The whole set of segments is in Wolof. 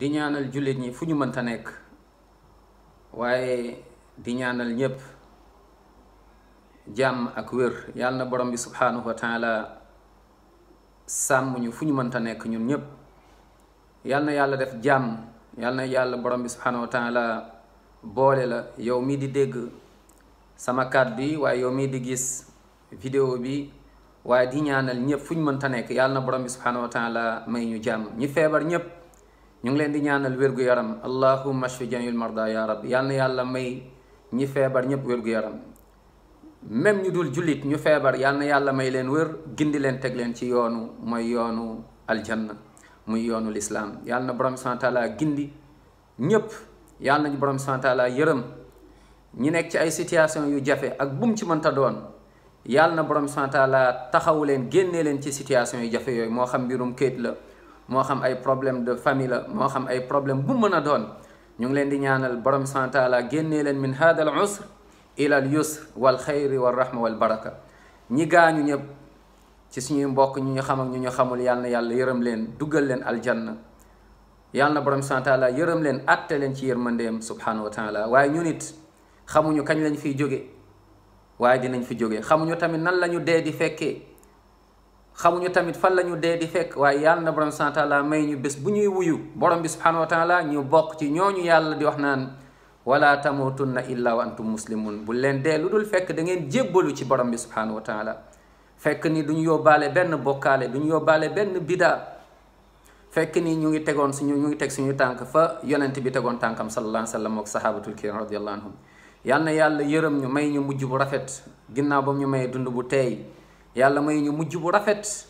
di ñaanal jullit ñi fu ñu mënta nekk waaye di ñaanal ñépp jàmm ak wér. yàlla na borom bi subhanahu wa taala sàmm ñu fu ñu mënta nekk ñun ñépp. yàlla na yàlla def jàmm. yàlla na yàlla borom bi subhanahu wa taala boole la yow mii di dégg sama kàddu yi waaye yow mii di gis vidéo bi waaye di ñaanal ñépp fu ñu mënta nekk. yàlla na borom bi subhanahu wa taala may ñu jàmm. ñi feebar ñépp ñu ngi leen di ñaanal wér-gu-yaram. allahumma ashfi jamiil marda ya rabbi. yàlla na yàlla may ñi feebar ñépp wér-gu-yaram. même ñu dul jullit ñu feebar yàlla na yàlla may leen wér, gindi leen, teg leen ci yoonu mooy yoonu aljanna muy yoonu lislaam. yàlla na borom subhanahu wa taala gindi ñépp. yàlla nañu borom subhanahu wa taala yërëm ñi nekk ci ay situation yu jafe ak bum ci mënta doon. yàlla na borom subhanahu wa taala taxawu leen, génnee leen ci situation yu jafe yooyu, moo xam mbirum kayit la, moo xam ay problème de famille la, moo xam ay problème bu mën a doon. ñu ngi leen di ñaanal borom subhanahu wa taala génnee leen min hada al usr ila al yusr wal xayri wal rahma wal baraka. ñi gaañu ñëpp ci suñuy mbokk ñu ñu xam ak ñu ñu xamul yàlla na yàlla yërëm leen, duggal leen aljanna. yàlla na borom subhanahu wa taala yërëm leen, atte leen ci yërmandeem subhanahu wa taala. waaye ñu nit xamuñu kañ lañ fiy jóge waaye dinañ fi jóge. xamuñu tamit nan la ñu dee di fekkee, xamuñu tamit fan la ñu dee di fekk. waaye yàlla na borom subhanahu wa taala may ñu bés bu ñuy wuyu borom bi subhanahu wa taala ñu bokk ci ñooñu yàlla di wax naan wala tamutunna illa wa antum muslimun. bu leen dee lu dul fekk da ngeen jébbalu ci borom bi subhanahu wa taala. fekk ni duñu yóbbaale benn bokkaale, duñu yóbbaale benn bidaa. fekk ni ñu ngi teg suñu tànk fa yonent bi tegoon tànkam sallallahu alayhi wa sallam ak sahabatul kiram radiyallahu anhum. yal na yàlla yërëm ñu, may ñu mujj bu rafet ginnaaw ba ñu may dund bu teey. yàlla may ñu mujj bu rafet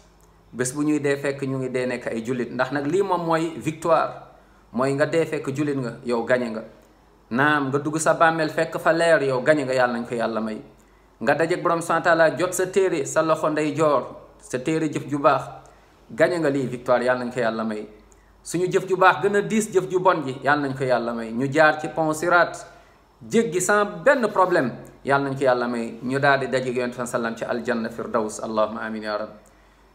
bés bu ñuy dee fekk ñu ngi dee nekk ay jullit. ndax nag lii moom mooy victoire, mooy nga dee fekk jullit nga, yow gañe nga. naam nga dugg sa bàmmeel fekk fa leer, yow gañe nga. yàlla nañ ko yàlla may. nga dajeek borom subhanahu wa taala jot sa téere sa loxo ndey joor, sa téere jëf ju baax, gañe nga. lii victoire yàlla nañ ko yàlla may. suñu jëf ju baax gën a diis jëf ju bon ji, yàlla nañ ko yàlla may. ñu jaar ci pont Sirat jéggi sans benn problème, yàlla nañ ko yàlla may. ñu daal di dajeek yonent bi sallam ci aljanna firdaws. allahumma amin ya rab.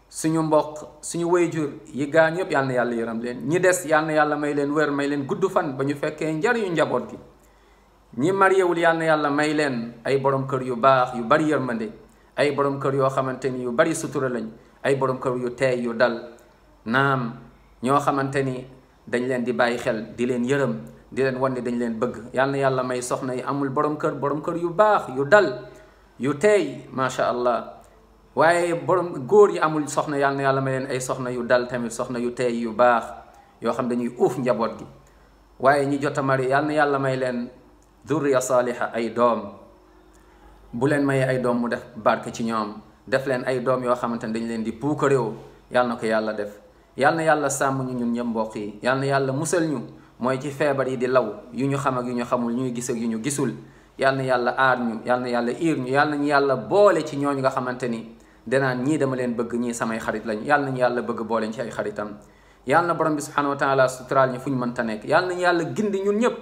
suñu mbokk suñu wayjur yi gaañ yëpp yàlla na yàlla yërëm leen. ñi des yàlla na yàlla may leen wér, may leen gudd fan ba ñu fekkee njariñu njaboot gi. ñi mariéwul yàlla na yàlla may leen ay borom kër yu baax yu bari yërmande, ay borom kër yoo xamante ni yu bari sutura lañ, ay borom kër yu teey yu dal. naam ñoo xamante ni dañ leen di bàyyi xel, di leen yërëm, di leen wan ni dañ leen bëgg. yàlla na yàlla may soxna yi amul borom kër yu baax yu dal yu teey macha allah. waaye borom góor yi amul soxna, yàlla na yàlla may leen ay soxna yu dal tamit, soxna yu teey yu baax yoo xam dañuy uuf njaboot gi. waaye ñi jot a mari yàlla na yàlla may leen durriya saaliha, ay doom. bu leen mayee ay doom mu def barke ci ñoom, def leen ay doom yoo xamante ne dañ leen di puukaréew. yàlla na ko yàlla def. yàlla na yàlla sàmm ñu ñun ñëpp mbokk yi. yàlla na yàlla musal ñu mooy ci feebar yi di law, yu ñu xam ak yu ñu xamul, ñuy gis ak yu ñu gisul. yàlla na yàlla aar ñu, yàlla na yàlla iir ñu, yàlla nañu yàlla boole ci ñooñu nga xamante ni danaan ñii dama leen bëgg, ñii samay xarit lañ. yàlla nañu yàlla bëgg booleen ci ay xaritam. yàlla na borom bi subhanahu wa taala suturaal ñu fu ñu mënta nekk. yàlla nañu yàlla gindi ñun ñëpp,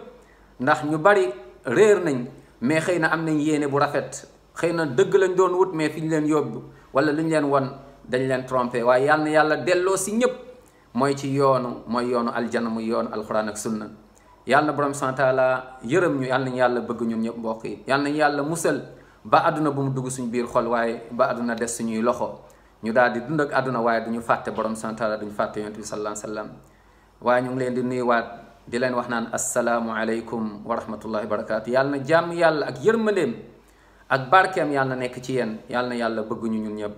ndax ñu bari réer nañ mais xëy na am nañ yéene bu rafet. xëy na dëgg lañ doon wut mais fi ñu leen yóbbu wala lu ñu leen won dañ leen trompé. waaye yàlla na yàlla delloo si ñëpp mooy ci yoonu aljanna, muy yoonu alquran ak sunna. yàlla na borom subhanahu wa taala yërëm ñu, yàlla nañu yàlla bëgg ñun ñëpp mbokk yi. yàlla nañu yàlla musal ba àdduna bu mu dugg suñu biir xol, waaye ba àdduna des suñuy loxo. ñu daal di dund ak àdduna waaye duñu fàtte borom subhanahu wa taala, duñu fàtte yonent bi sallallahu alayhi wa sallam. waaye ñu ngi leen di nuyuwaat di leen wax naan assalaamu aleykum wa rahmatullahi wa barakaatu. yàlla na jàmm yàlla ak yërmandeem ak barkeem yàlla na nekk ci yéen. yàlla na yàlla bëgguñu ñun ñëpp.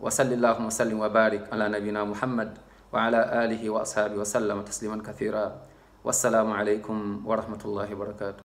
wa sallallahu wa sallim wa barik ala nabina muhammad wa ala alihi wa ashaabihi wa sallama tasliman kathira. wassalaamu aleykum wa rahmatullahi wa barakaatu.